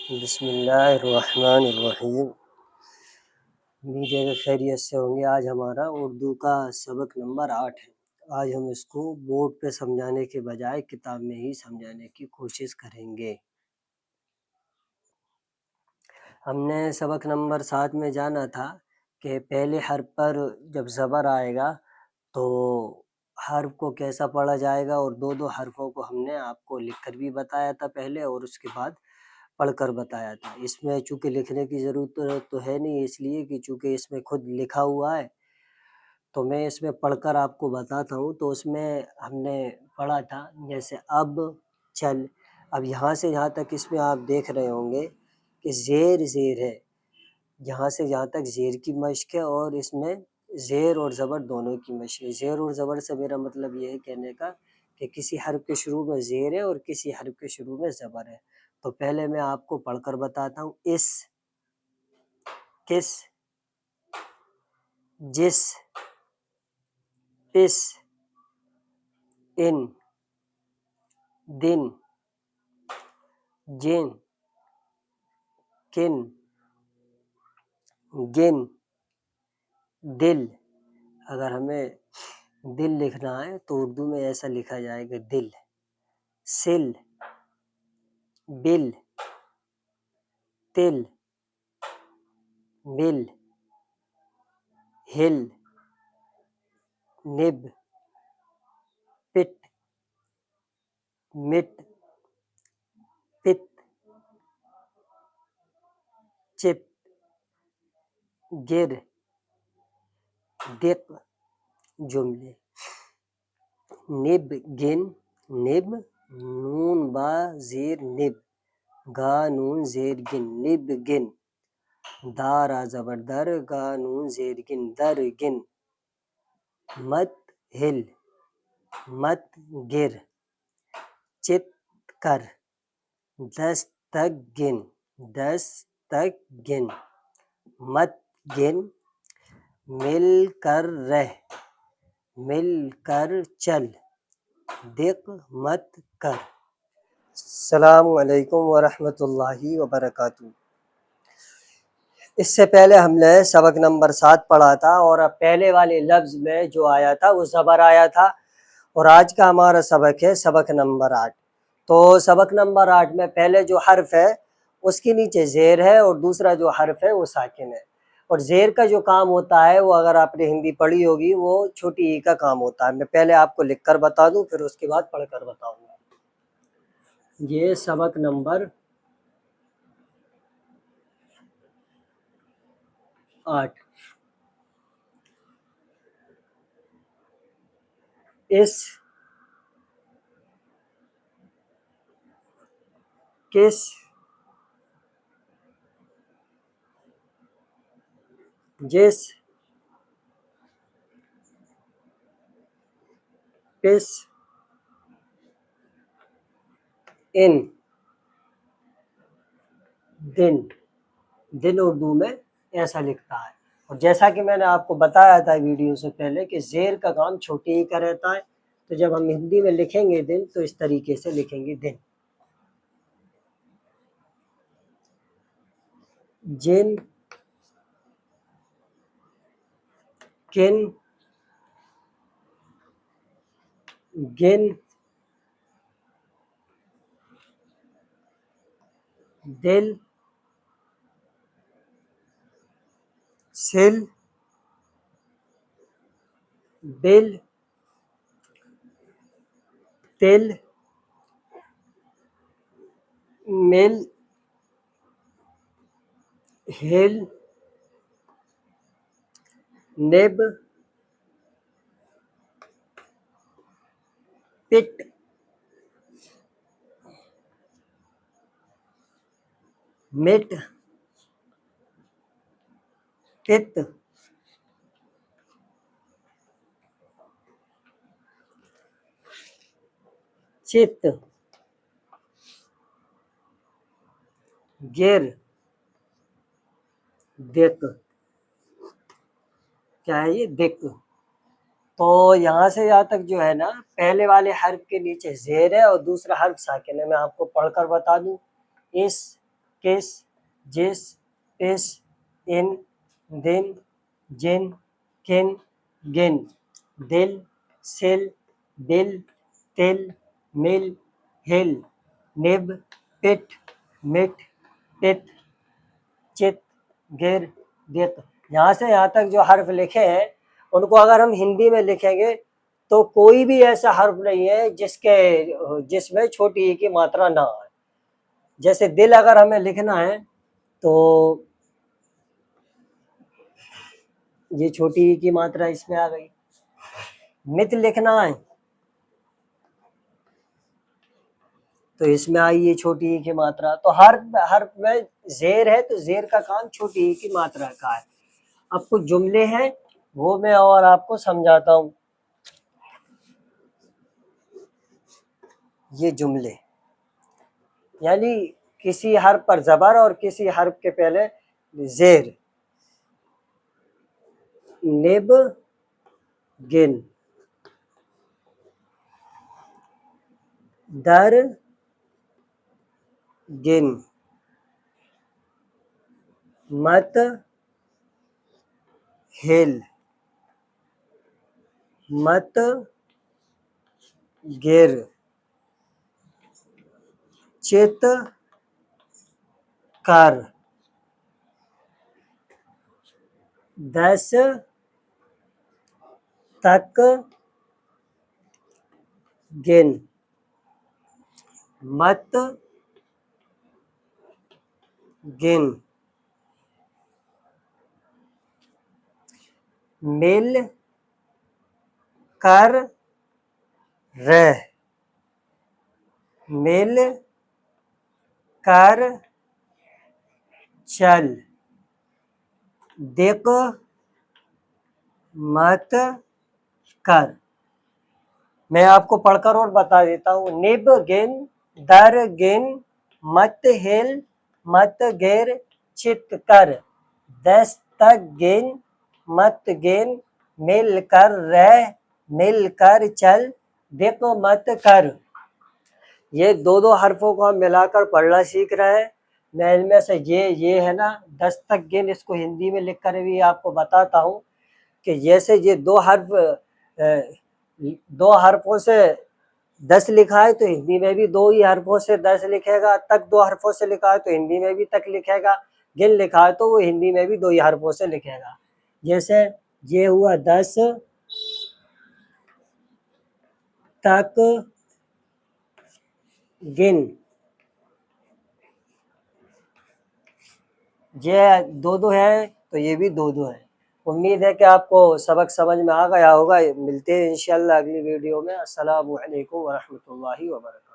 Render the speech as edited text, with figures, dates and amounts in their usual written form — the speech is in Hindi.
बिस्मिल्लाहिर्रहमानिर्रहीम। उम्मीद है कि खैरियत से होंगे। आज हमारा उर्दू का सबक नंबर 8 है। आज हम इसको बोर्ड पे समझाने के बजाय किताब में ही समझाने की कोशिश करेंगे। हमने सबक नंबर 7 में जाना था कि पहले हर्फ पर जब ज़बर आएगा तो हर्फ को कैसा पढ़ा जाएगा, और दो हर्फों को हमने आपको लिखकर भी बताया था पहले, और उसके बाद पढ़कर बताया था। इसमें चूँकि लिखने की ज़रूरत तो है नहीं, इसलिए कि चूँकि इसमें खुद लिखा हुआ है, तो मैं इसमें पढ़कर आपको बताता हूँ। तो उसमें हमने पढ़ा था जैसे अब, चल। अब यहाँ से यहाँ तक इसमें आप देख रहे होंगे कि ज़ेर है। यहाँ से यहाँ तक ज़ेर की मश्क है, और इसमें ज़ेर और ज़बर दोनों की मश्क है। ज़ेर और ज़बर से मेरा मतलब ये है कहने का कि किसी हर्फ के शुरू में ज़ेर है और किसी हर्फ के शुरू में ज़बर है। तो पहले मैं आपको पढ़कर बताता हूँ। इस, किस, जिस, पिस, इन, दिन, जिन, किन, गिन, दिल। अगर हमें दिल लिखना है तो उर्दू में ऐसा लिखा जाएगा दिल। सिल, बिल, तिल, मिल, हिल, निब, पिट, मिट, पित, चित, गिर, दिक। जुमले। निब, गिन, निब, नून बा ज़ेर निब, गा नून ज़ेर गिन, निब गिन। दारा ज़बर दर, गा नून ज़ेर गिन, दर गिन। मत हिल, मत गिर, चित कर, दस तक गिन, दस तक गिन। मत गिन, मिल कर रह, मिल कर चल, दिक मत कर। अस्सलामु अलैकुम वरहमतुल्लाहि वबरकातुहू। इससे पहले हमने सबक नंबर 7 पढ़ा था, और अब पहले वाले लफ्ज़ में जो आया था वो ज़बर आया था। और आज का हमारा सबक है सबक नंबर 8। तो सबक नंबर 8 में पहले जो हर्फ है उसके नीचे ज़ेर है, और दूसरा जो हर्फ है वो साकिन है। और ज़ेर का जो काम होता है वो, अगर आपने हिंदी पढ़ी होगी, वो छोटी ई का काम होता है। मैं पहले आपको लिख कर बता दूं, फिर उसके बाद पढ़ कर बताऊँगा। ये सबक नंबर 8। इस, किस, जिस, पिस, इन, दिन। दिन उर्दू में ऐसा लिखता है। और जैसा कि मैंने आपको बताया था वीडियो से पहले कि ज़ेर का काम छोटी ई का रहता है, तो जब हम हिंदी में लिखेंगे दिन तो इस तरीके से लिखेंगे दिन। जिन, किन, गिन, दिल, सिल, बिल, तिल, मिल, हिल, निब, पिट, मिट, पित, चित, गिर, दिक। क्या है ये? दिक। तो यहाँ से यहाँ तक जो है ना, पहले वाले हर्फ के नीचे ज़ेर है और दूसरा हर्फ साकिन है। मैं आपको पढ़कर बता दूं। इस, किस, जिस, इस, इन, दिन, जिन, किन, गिन, दिल, सिल, बिल, तिल, मिल, हिल, निब, पिट, मिट, पित, चित, गिर, दित। यहाँ से यहाँ तक जो हर्फ लिखे हैं उनको अगर हम हिंदी में लिखेंगे तो कोई भी ऐसा हर्फ नहीं है जिसमें छोटी ई की मात्रा ना आए। जैसे दिल अगर हमें लिखना है तो ये छोटी ई की मात्रा इसमें आ गई। मित लिखना है तो इसमें आई ये छोटी ई की मात्रा। तो हर में जेर है तो जेर का काम छोटी ई की मात्रा का है। अब कुछ जुमले हैं वो मैं और आपको समझाता हूँ। ये जुमले यानी किसी हर्फ पर जबर और किसी हर्फ के पहले जेर। निब, गिन, दर, गिन, मत, हिल, मत, गिर, चित, कर, दस, तक, गिन, मत, गिन, मिल, कर, रह, मिल, कर, चल, दिक, मत, कर। मैं आपको पढ़कर और बता देता हूँ। निब, गिन, दर, गिन, मत, हिल, मत, गिर, चित, कर, दस, तक, गिन, मत, गिन, मिल, कर, रह, मिल, कर, चल, दिक, मत, कर। ये दो हरफों को हम मिलाकर पढ़ना सीख रहे हैं। मैं इनमें से ये है ना 10 तक गिन, इसको हिंदी में लिखकर भी आपको बताता हूँ कि जैसे ये दो हरफों से 10 लिखा है तो हिंदी में भी दो ही हरफों से 10 लिखेगा। तक दो हरफों से लिखा है तो हिंदी में भी तक लिखेगा। गिन लिखा है तो वो हिंदी में भी दो ही हरफों से लिखेगा। जैसे ये हुआ 10 तक गिन। ये दो है तो ये भी दो है। उम्मीद है कि आपको सबक समझ में आ गया होगा। मिलते हैं इंशाल्लाह अगली वीडियो में। अस्सलामु अलैकुम व रहमतुल्लाहि व बरकातहू।